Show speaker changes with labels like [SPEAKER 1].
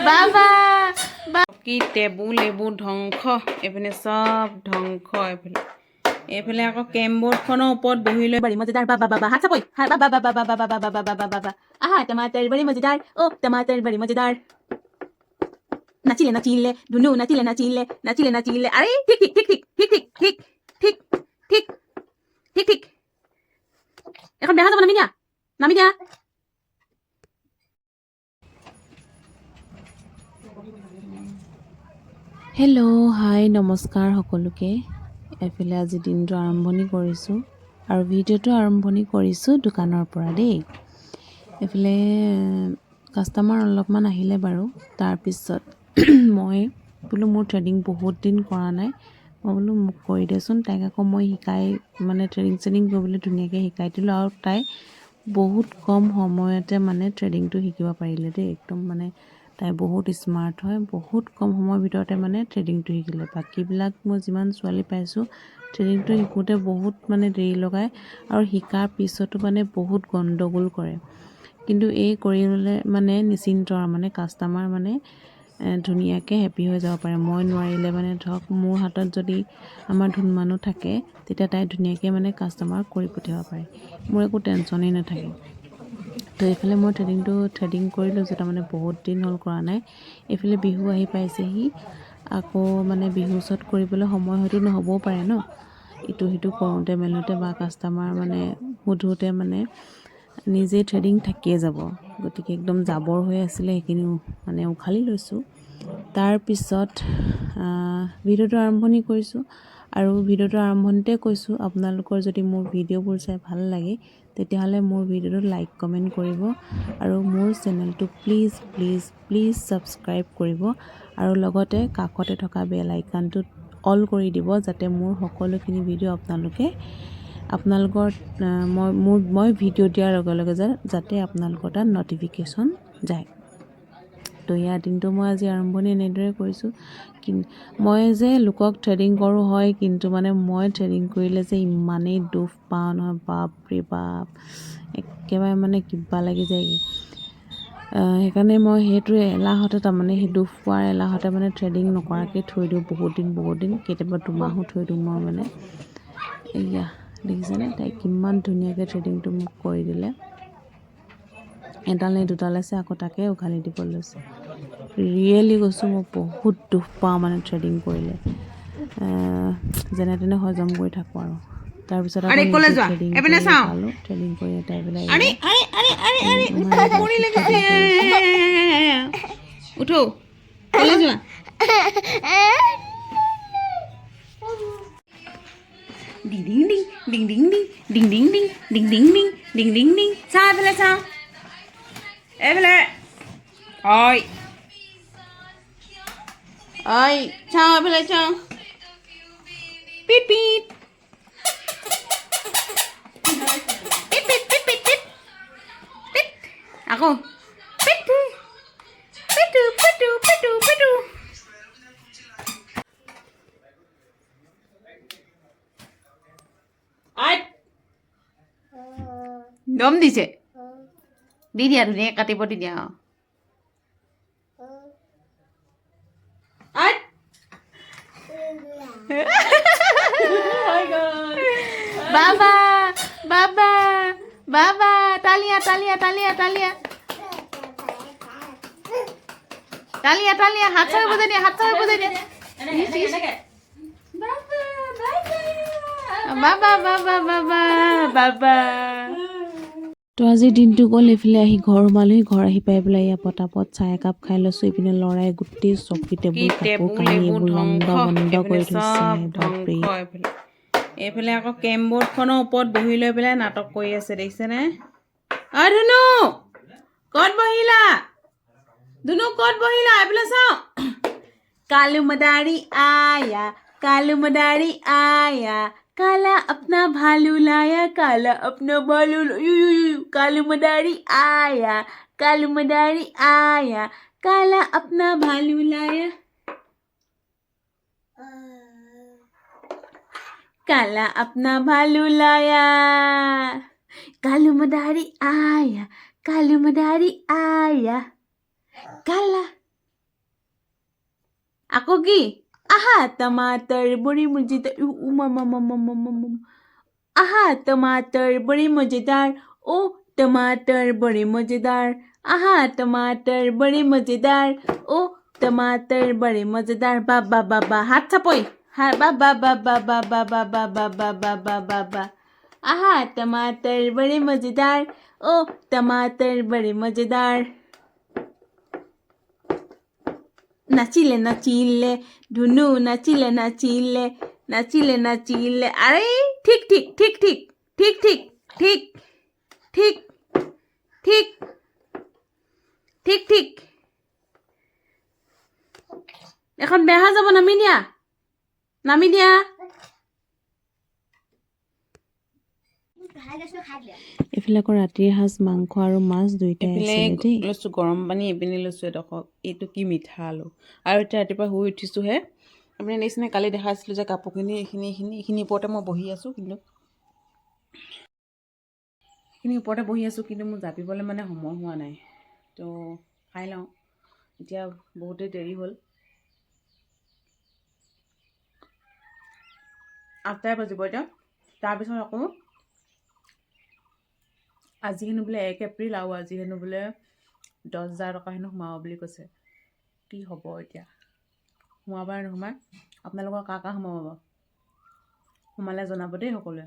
[SPEAKER 1] বাবা কি টেবুল এইবোৰ ধ্বংস এইপিনে চব ধ্বংস এইফালে আকৌ কেমবোৰ্ডখনৰ ওপৰত বহি লৈ বড়ি মজেদাৰ বাবা বাবা হাত চাপই বাবা বাবা বাবা বাবা বাবা বাবা বাবা আহা टमाटर बड़ी मजेदार ओ टमाटर बड़ी मजेदार नाचिले नाचिले दुनू नाचिले नाचिले नाचिले नाचिले अरे ठीक ठीक ठीक ठीक ठीक ठीक ठीक ठीक ठीक ठीक এখন বেয়া যাব নামি দিয়া হেল্ল' হাই নমস্কাৰ সকলোকে এফালে আজি দিনটো আৰম্ভণি কৰিছোঁ আৰু ভিডিঅ'টো আৰম্ভণি কৰিছোঁ দোকানৰ পৰা দেই এফালে কাষ্টমাৰ অলপমান আহিলে বাৰু তাৰপিছত মই বোলো মোৰ ট্ৰেডিং বহুত দিন কৰা নাই মই বোলো মোক কৰি দেচোন তাইক আকৌ মই শিকাই মানে ট্ৰেডিং কৰিবলৈ ধুনীয়াকৈ শিকাই দিলোঁ আৰু তাই বহুত কম সময়তে মানে ট্ৰেডিংটো শিকিব পাৰিলে দেই একদম মানে তাই বহুত স্মাৰ্ট হয় বহুত কম সময়ৰ ভিতৰতে মানে ট্ৰেডিংটো শিকিলে বাকীবিলাক মই যিমান ছোৱালী পাইছোঁ ট্ৰেডিংটো শিকোঁতে বহুত মানে দেৰি লগায় আৰু শিকাৰ পিছতো মানে বহুত গণ্ডগোল কৰে কিন্তু এই কৰিলে মানে নিশ্চিন্ত মানে কাষ্টমাৰ মানে ধুনীয়াকৈ হেপী হৈ যাব পাৰে মই নোৱাৰিলে মানে ধৰক মোৰ হাতত যদি আমাৰ ধুন মানুহ থাকে তেতিয়া তাই ধুনীয়াকৈ মানে কাষ্টমাৰ কৰি পঠিয়াব পাৰে মোৰ একো টেনশ্যনেই নাথাকে তো এইফালে মই থ্ৰেডিং কৰি লৈছোঁ তাৰমানে বহুত দিন হ'ল কৰা নাই এইফালে বিহু আহি পাইছেহি আকৌ মানে বিহু ওচৰত কৰিবলৈ সময় হয়তো নহ'বও পাৰে ন ইটো সিটো কৰোঁতে মেলোঁতে বা কাষ্টমাৰ মানে সোধোঁতে মানে নিজেই থ্ৰেডিং থাকিয়ে যাব গতিকে একদম জাবৰ হৈ আছিলে সেইখিনি মানে উখালি লৈছোঁ তাৰপিছত ভিডিঅ'টো আৰম্ভণি কৰিছোঁ আৰু ভিডিঅ'টো আৰম্ভণিতে কৈছোঁ আপোনালোকৰ যদি মোৰ ভিডিঅ'বোৰ চাই ভাল লাগে তেতিয়াহ'লে মোৰ ভিডিঅ'টো লাইক কমেণ্ট কৰিব আৰু মোৰ চেনেলটো প্লিজ প্লিজ প্লিজ ছাবস্ক্ৰাইব কৰিব আৰু লগতে কাষতে থকা বেল আইকনটোত অল কৰি দিব যাতে মোৰ সকলোখিনি ভিডিঅ' আপোনালোকৰ মই ভিডিঅ' দিয়াৰ লগে লগে যাতে আপোনালোকৰ তাত নটিফিকেশ্যন যায় তো ইয়াৰ দিনটো মই আজি আৰম্ভণি এনেদৰে কৰিছোঁ মই যে লোকক থ্ৰেডিং কৰোঁ হয় কিন্তু মানে মই থ্ৰেডিং কৰিলে যে ইমানেই দুখ পাওঁ নহয় বাপৰে বাপ একেবাৰে মানে কিবা লাগি যায়গৈ সেইকাৰণে মই সেইটোৱে এলাহতে তাৰমানে সেই দুখ পোৱাৰ এলাহতে মানে থ্ৰেডিং নকৰাকৈ থৈ দিওঁ বহুত দিন কেতিয়াবা দুমাহো থৈ দিওঁ মই মানে এয়া দেখিছেনে তাই কিমান ধুনীয়াকৈ থ্ৰেডিংটো মোক কৰি দিলে এডাল নে দুডাল আছে আকৌ তাকে উঘালি দিব লৈছে ৰিয়েলি কৈছোঁ মই বহুত দুখ পাওঁ মানে থ্ৰেডিং কৰিলে যেনে তেনে হজম কৰি থাকোঁ আৰু তাৰপিছত আকৌ থ্ৰেডিং কৰি এটাই পেলাই উঠো যোৱা ding ding ding ding ding ding ding ding ding ding ding ding ding চাওঁ এইফালে ঐ চাওঁ এইফালে চাওঁ পিট পিট আকৌ পিটু পিটু পিটু পিটু পিটু দম দিছে দি দিয়া ধুনীয়াকৈ কাটিব দি দিয়া বাবা বাবা বাবা তালিয়া তালিয়া তালিয়া তালিয়া তালিয়া তালিয়া হাত চাই বজাই দিয়া বাবা বাবা বাবা বাবা তো আজিৰ দিনটো গ'ল এইফালে আহি ঘৰ সোমালোহি ঘৰ আহি পাই পেলাই এয়া পটাপট চাহ একাপ খাই লৈছোঁ এইপিনে ল'ৰাই গোটেই চকী টেবুল কাপোৰ কানি এইবোৰ লণ্ড বন্ধ কৰি থৈছে বাপৰে এইফালে আকৌ কেমবোৰ্ডখনৰ ওপৰত বহি লৈ পেলাই নাটক কৰি আছে দেখিছেনে ধুনু ক'ত বহিলা এইফালে চাওঁ কালু মদাৰী আয়া काला अपना भालू लाया काला अपना भालू कालू मदारी आया काला अपना भालू लाया काला अपना भालू लाया कालू मदारी आया Kalau dari ayah. Kala. Aku ki. Aha, टमाटर बड़ी मजेदार. आहा टमाटर बड़े मजेदार. ओ टमाटर बड़े मजेदार. आहा टमाटर बड़े मजेदार. ओ टमाटर बड़े मजेदार. बाबा बाबा हाथ थपोई. हाँ बाबा बाबा बाबा बाबा बाबा बाबा बाबा. आहा टमाटर बड़े मजेदार. ओ टमाटर बड़े मजेदार. नाचिले नाचिले धुनु नाचिले नाचिले नाचिले नाचिले अरे ठीक ठीक ठीक ठीक ठीक ठीक ठीक ठीक ठीक ঠিক ঠিক এখন বেয়া হৈ যাব নামি দিয়া এইফালে আকৌ ৰাতিৰ সাজ মাংস আৰু মাছ দুইটাই আছিলে দেই লৈছোঁ গৰম পানী এইপিনে লৈছোঁ এডোখৰ এইটো কি মিঠা আলু আৰু এতিয়া ৰাতিপুৱা শুই উঠিছোঁহে আপুনি নিচিনা কালি দেখাইছিলোঁ যে কাপোৰখিনি এইখিনি ওপৰতে মই বহি আছোঁ কিন্তু মোৰ জাপিবলৈ মানে সময় হোৱা নাই তো খাই লওঁ এতিয়া বহুতেই দেৰি হ'ল 8টাই বাজিব এতিয়া তাৰপিছত আকৌ আজি হেনো বোলে 1 এপ্ৰিল আৰু আজি হেনো বোলে 10,000 টকা হেনো সোমাব বুলি কৈছে কি হ'ব এতিয়া সোমাব আৰু নোসোমায় আপোনালোকৰ কাৰ সোমাব সোমালে জনাব দেই সকলোৱে